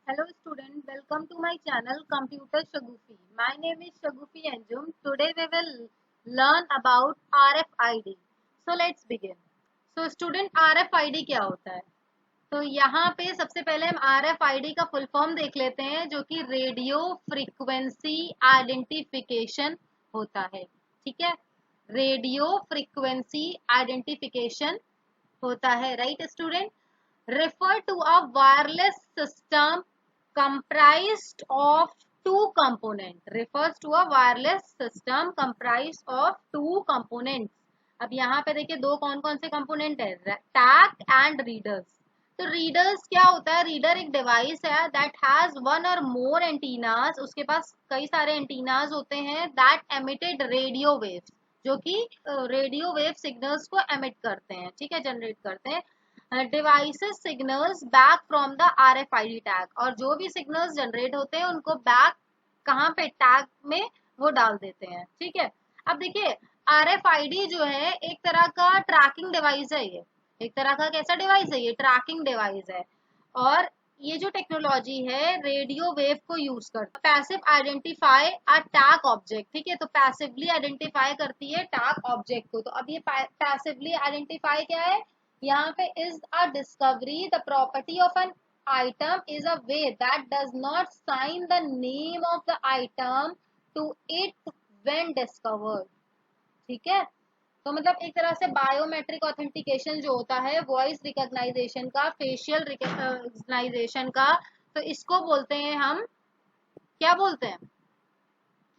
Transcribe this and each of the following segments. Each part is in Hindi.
Hello student, welcome to my channel Computer Shagufi. My name is Shagufi Anjum. Today we will learn about RFID. So let's begin. So student RFID क्या होता है? तो यहाँ पे सबसे पहले हम RFID का फुल फॉर्म देख लेते हैं जो कि रेडियो फ्रीक्वेंसी आइडेंटिफिकेशन होता है। ठीक है, रेडियो फ्रीक्वेंसी आइडेंटिफिकेशन होता है, right student. refer to a wireless system comprised of two components refers to a wireless system comprised of two components। अब यहाँ पे देखिए दो कौन कौन से कंपोनेंट है, टैग एंड रीडर्स। तो रीडर्स क्या होता है, रीडर एक डिवाइस है दैट हैज वन और मोर एंटीनास, उसके पास कई सारे एंटीनास होते हैं दैट एमिटेड रेडियो वेव्स, जो कि रेडियो वेव सिग्नल्स को एमिट करते हैं, ठीक है, जनरेट करते हैं। Devices signals back from the RFID tag, और जो भी सिग्नल्स जनरेट होते हैं उनको बैक कहाँ पे, टैग में वो डाल देते हैं। ठीक है, अब देखिए RFID जो है एक तरह का ट्रैकिंग डिवाइस है, ये एक तरह का कैसा डिवाइस है, ये ट्रैकिंग डिवाइस है। और ये जो टेक्नोलॉजी है रेडियो वेव को यूज करता है passive identify a tag object. ठीक है, तो पैसिवली आइडेंटिफाई करती है टैग ऑब्जेक्ट को। तो अब ये पैसिवली आइडेंटिफाई क्या है, यहाँ पे is a discovery the property of an item is a way that does not sign the name of the item to it when discovered। ठीक है, तो मतलब एक तरह से बायोमेट्रिक ऑथेंटिकेशन जो होता है, वॉइस रिकॉग्नाइजेशन का, फेशियल रिकॉग्नाइजेशन का, तो इसको बोलते हैं हम, क्या बोलते हैं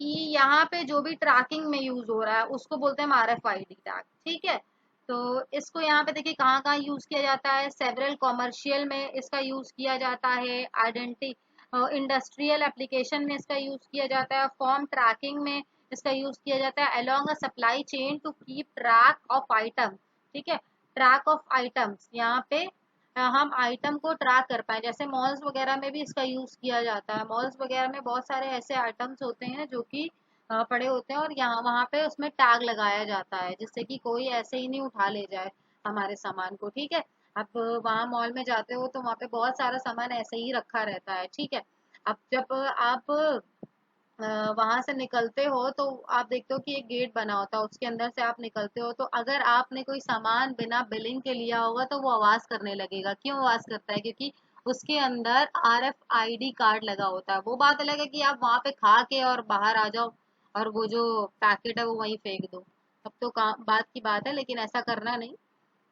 कि यहाँ पे जो भी ट्रैकिंग में यूज हो रहा है उसको बोलते हैं RFID टैग। ठीक है, तो इसको यहाँ पे देखिए कहाँ कहाँ यूज किया जाता है, सेवरल कॉमर्शियल में इसका यूज किया जाता है, आइडेंटिटी इंडस्ट्रियल एप्लीकेशन में इसका यूज किया जाता है, फॉर्म ट्रैकिंग में इसका यूज किया जाता है, along a supply chain to keep track of item. ठीक है, ट्रैक ऑफ आइटम्स, यहाँ पे हम आइटम को ट्रैक कर पाए, जैसे मॉल्स वगैरह में भी इसका यूज किया जाता है। मॉल्स वगैरह में बहुत सारे ऐसे आइटम्स होते हैं जो कि पड़े होते हैं और यहाँ वहाँ पे उसमें टैग लगाया जाता है जिससे कि कोई ऐसे ही नहीं उठा ले जाए हमारे सामान को। ठीक है, अब वहाँ मॉल में जाते हो तो वहाँ पे बहुत सारा सामान ऐसे ही रखा रहता है। ठीक है, अब जब आप वहां से निकलते हो तो आप देखते हो कि एक गेट बना होता है, उसके अंदर से आप निकलते हो, तो अगर आपने कोई सामान बिना बिलिंग के लिया होगा तो वो आवाज करने लगेगा। क्यों आवाज करता है, क्योंकि उसके अंदर RFID कार्ड लगा होता है। वो बात अलग है कि आप वहां पे खा के और बाहर आ जाओ और वो जो पैकेट है वो वहीं फेंक दो, तब तो बात की बात है, लेकिन ऐसा करना नहीं।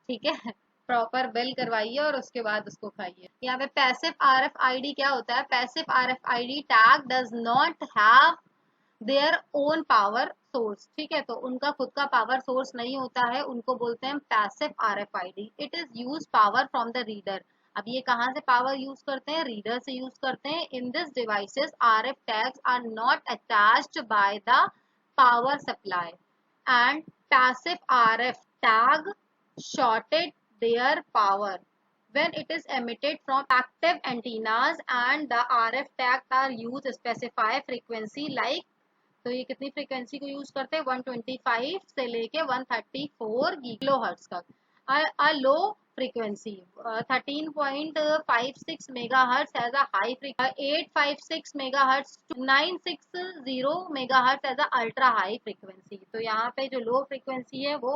ठीक है, प्रॉपर बिल करवाइए और उसके बाद उसको खाइए। यहाँ पे पैसिव RFID क्या होता है, passive RFID tag does not have their own power source. ठीक है, तो उनका खुद का पावर सोर्स नहीं होता है, उनको बोलते हैं passive RFID। It is use power from the reader. अब ये कहाँ से पावर यूज करते हैं, रीडर से यूज करते हैं। In this devices RF tags are not attached by the power supply and passive RF tag shorted their power when it is emitted from active antennas, and the RF tags are used to specify frequency like, तो ये कितनी फ्रीक्वेंसी को यूज करते हैं, 125 से लेके 134 गीगाहर्ट्ज तक। a low frequency 13.56 megahertz as a high frequency, 856 megahertz to 960 megahertz as a ultra high frequency। तो यहाँ पे जो लो फ्रीक्वेंसी है वो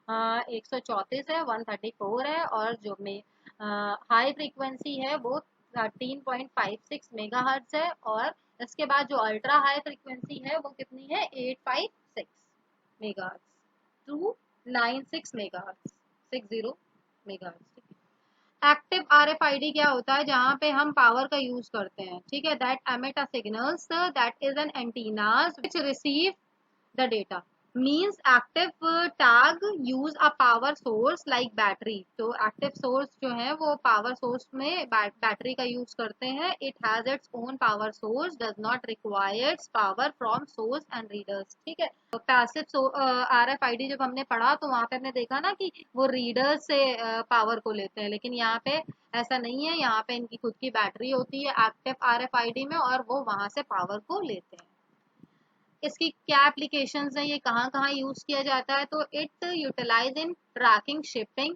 134 है, 134 है, और जो में हाई फ्रीक्वेंसी है वो 13.56 मेगाहर्ट्ज है, और इसके बाद जो अल्ट्रा हाई फ्रीक्वेंसी है वो कितनी है, 856 मेगाहर्ट्ज टू 96 मेगाहर्ट्ज, 60 मेगाहर्ट्ज। एक्टिव RFID क्या होता है, जहाँ पे हम पावर का यूज करते हैं। ठीक है, that emit a signals that is an antennas which receive the data, means active tag use a power source like battery। तो active source जो है वो power source में बैटरी का यूज करते हैं। it has its own power source, does not requires power from source and readers। ठीक है, तो passive RFID जब हमने पढ़ा तो वहां पे हमने देखा ना कि वो रीडर से पावर को लेते हैं, लेकिन यहाँ पे ऐसा नहीं है, यहाँ पे इनकी खुद की बैटरी होती है एक्टिव RFID में और वो वहां से पावर को लेते हैं। इसकी क्या एप्लीकेशंस है, ये कहाँ कहाँ यूज किया जाता है, तो it utilize in tracking shipping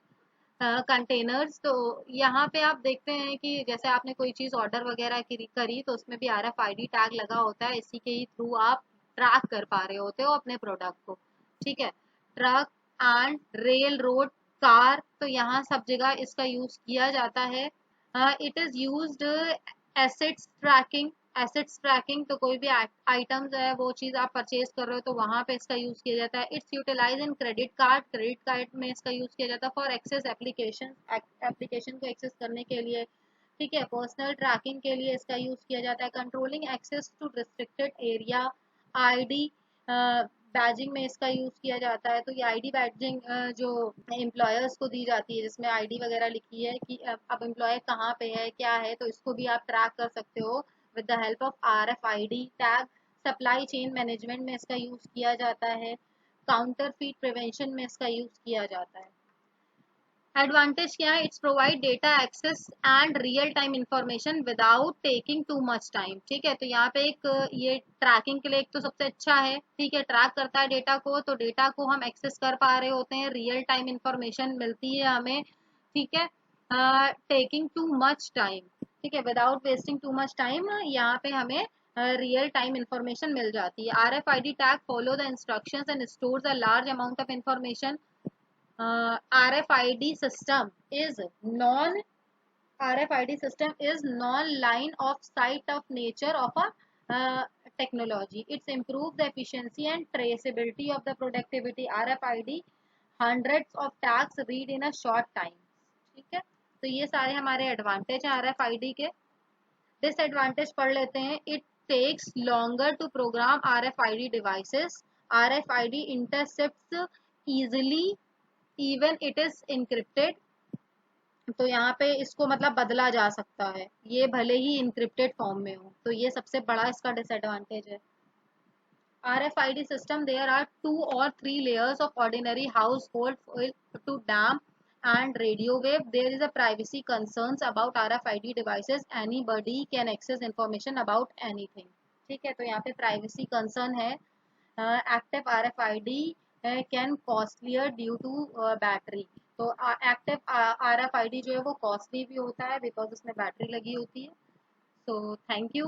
containers. तो यहाँ पे आप देखते हैं कि जैसे आपने कोई चीज़ ऑर्डर वगैरह करी तो उसमें भी RFID टैग लगा होता है, इसी के ही थ्रू आप ट्रैक कर पा रहे होते हो अपने प्रोडक्ट को। ठीक है। Truck and rail road car, तो यहाँ सब जगह इसका यूज किया जाता है। It is used assets tracking. Assets tracking तो कोई भी आइटम्स है वो चीज आप परचेज कर रहे हो तो वहां पे इसका यूज किया जाता है। It's utilize in credit card. Credit card में इसका यूज किया जाता है फॉर एक्सेस एप्लीकेशन, एप्लीकेशन को एक्सेस करने के लिए। ठीक है। पर्सनल ट्रैकिंग के लिए इसका यूज किया जाता है। Controlling access to restricted area. ID badging में इसका यूज किया जाता है। तो ये आईडी बैजिंग जो एम्प्लॉयर्स को दी जाती है, जिसमें आईडी वगैरह लिखी है कि अब एम्प्लॉय कहाँ पे है क्या है, तो इसको भी आप ट्रैक कर सकते हो with the help of RFID tag. Supply chain management में इसका यूज किया जाता है। काउंटरफीट प्रिवेंशन में इसका यूज किया जाता है। एडवांटेज क्या है? It's provide data access and real time information without taking too much time. ठीक है। तो यहाँ पे एक ये ट्रैकिंग के लिए एक तो सबसे अच्छा है। ठीक है। ट्रैक करता है डेटा को, तो डेटा को हम एक्सेस कर पा रहे होते हैं, रियल टाइम इंफॉर्मेशन मिलती है हमें। ठीक है। Taking too much time. ठीक है। Without wasting to much time यहाँ पे हमें रियल टाइम इंफॉर्मेशन मिल जाती है। RFID tag follow the instructions and stores a large amount of information. RFID system is non RFID system is non-line of sight of nature of a technology. It's improve the efficiency and traceability of the productivity. RFID hundreds of tags read in a short time. ठीक है। तो ये सारे हमारे एडवांटेज हैं RFID के। डिसएडवांटेज पढ़ लेते हैं। It takes longer to program RFID devices. RFID intercepts easily even it is encrypted। तो यहाँ पे इसको मतलब बदला जा सकता है, ये भले ही इनक्रिप्टेड फॉर्म में हो, तो ये सबसे बड़ा इसका डिसएडवांटेज है। RFID system, there are 2 or 3 layers of ordinary household to DAM and radio wave. There is a privacy concerns about RFID devices. Anybody can access information about anything. ठीक है। तो यहाँ पे प्राइवेसी कंसर्न है। Active RFID can costlier due to battery. तो एक्टिव RFID जो है वो कॉस्टली भी होता है बिकॉज उसमें बैटरी लगी होती है। So thank you.